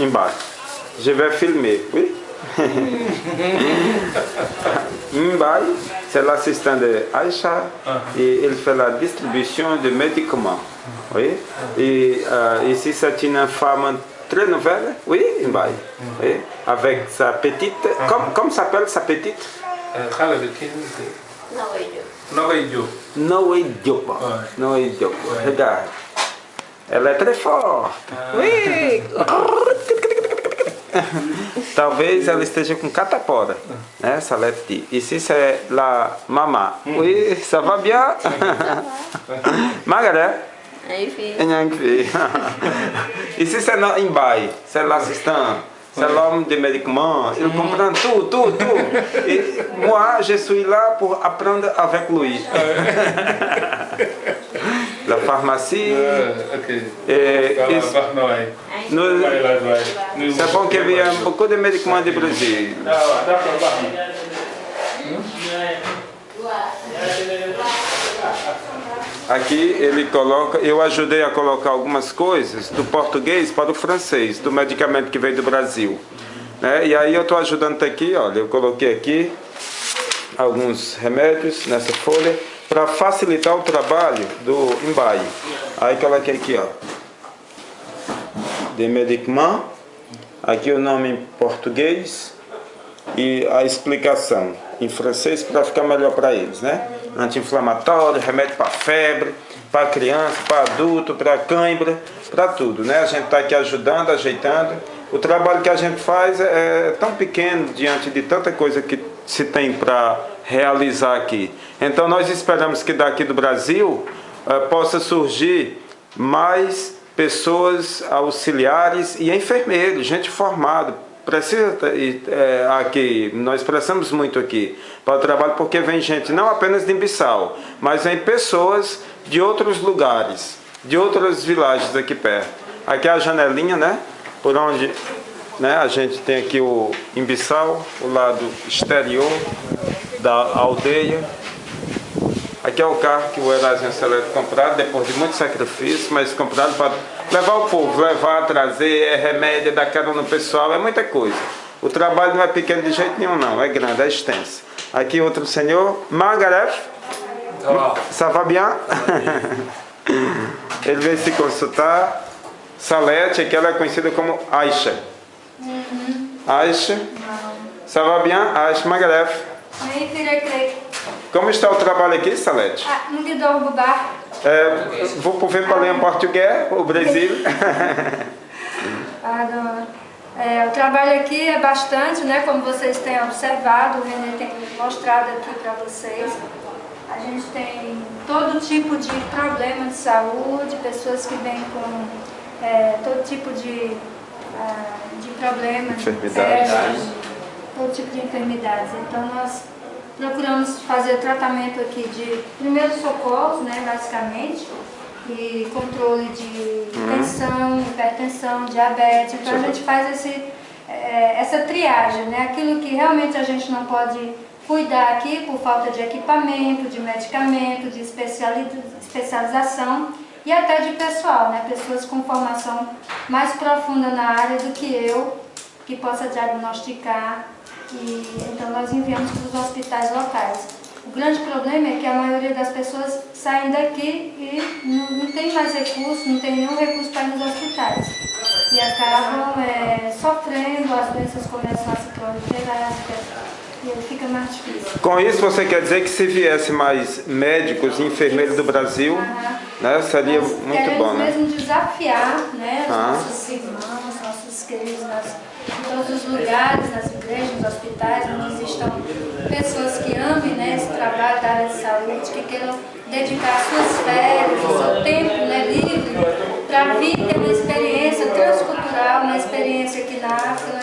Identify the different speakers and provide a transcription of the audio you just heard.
Speaker 1: Mbaye. Je vais filmer, oui. Mbaye, c'est l'assistant de Aïcha et il fait la distribution de médicaments. Oui. Et ici, c'est une femme très nouvelle, oui, Mbaye. Oui. Avec sa petite, comment s'appelle sa petite? Noé Diop. Noé Diop. Regarde. Elle est très forte. Oui. Talvez ela esteja com catapora, né, Salete? Ici c'est la maman. Oui, ça va bien? Margaret? Ici c'est Mbaye, c'est l'assistant, c'est l'homme des médicaments, il comprend tout. Et moi, je suis là pour apprendre avec lui. La pharmacie. C'est bon qu'il y ait beaucoup de médicaments du Brasil. Aqui ele coloca, eu ajudei a colocar algumas coisas do português para o francês, do medicamento que veio do Brasil. Né? E aí eu estou ajudando aqui, olha, eu coloquei aqui alguns remédios nessa folha para facilitar o trabalho do Mbaye. Aí coloquei aqui, ó, de medicamento, aqui o nome em português e a explicação em francês para ficar melhor para eles, né? Anti-inflamatório, remédio para febre, para criança, para adulto, para cãibra, para tudo, né? A gente está aqui ajudando, ajeitando. O trabalho que a gente faz é tão pequeno diante de tanta coisa que se tem para realizar aqui. Então nós esperamos que daqui do Brasil possa surgir mais pessoas auxiliares e enfermeiros, gente formada. Precisa aqui, nós precisamos muito aqui para o trabalho, porque vem gente não apenas de Bissau, mas vem pessoas de outros lugares, de outras vilagens aqui perto. Aqui é a janelinha, né? Por onde, né, a gente tem aqui o Bissau, o lado exterior da aldeia. Aqui é o carro que o Erasmo Celeste comprado, depois de muito sacrifício, mas comprado para levar o povo, levar, trazer, remédio, dar cara no pessoal, é muita coisa. O trabalho não é pequeno de jeito nenhum, não, é grande, é extenso. Aqui outro senhor, Margaret, ça va bien? Ele veio se consultar. Salete, que ela é conhecida como Aisha. Aisha, ça va bien? Aisha Margaret. Como está o trabalho aqui, Salete? Vou poder falar em português, o Brasil.
Speaker 2: O trabalho aqui é bastante, né? Como vocês têm observado, o René tem mostrado aqui para vocês. A gente tem todo tipo de problema de saúde, pessoas que vêm com todo tipo de problemas,
Speaker 1: enfermidades.
Speaker 2: Todo tipo de enfermidades. Então nós procuramos fazer tratamento aqui de primeiros socorros, né, basicamente, e controle de tensão, hipertensão, diabetes. Então a gente faz essa triagem, né, aquilo que realmente a gente não pode cuidar aqui por falta de equipamento, de medicamento, de especialização e até de pessoal, né, pessoas com formação mais profunda na área do que eu, que possa diagnosticar. E então nós enviamos para os hospitais locais. O grande problema é que a maioria das pessoas saem daqui e não tem mais recurso, não tem nenhum recurso para ir nos hospitais. E acabam sofrendo, as doenças começam a se proliferar e fica mais difícil.
Speaker 1: Com isso você quer dizer que se viesse mais médicos e enfermeiros do Brasil, né, seria muito bom, né?
Speaker 2: Mesmo desafiar, né, os nossos irmãos, nossos queridos, em todos os lugares, nas igrejas, nos hospitais, onde estão pessoas que amem, né, esse trabalho da área de saúde, que queiram dedicar suas férias, o seu tempo, né, livre, para vir ter uma experiência transcultural, uma experiência aqui na África.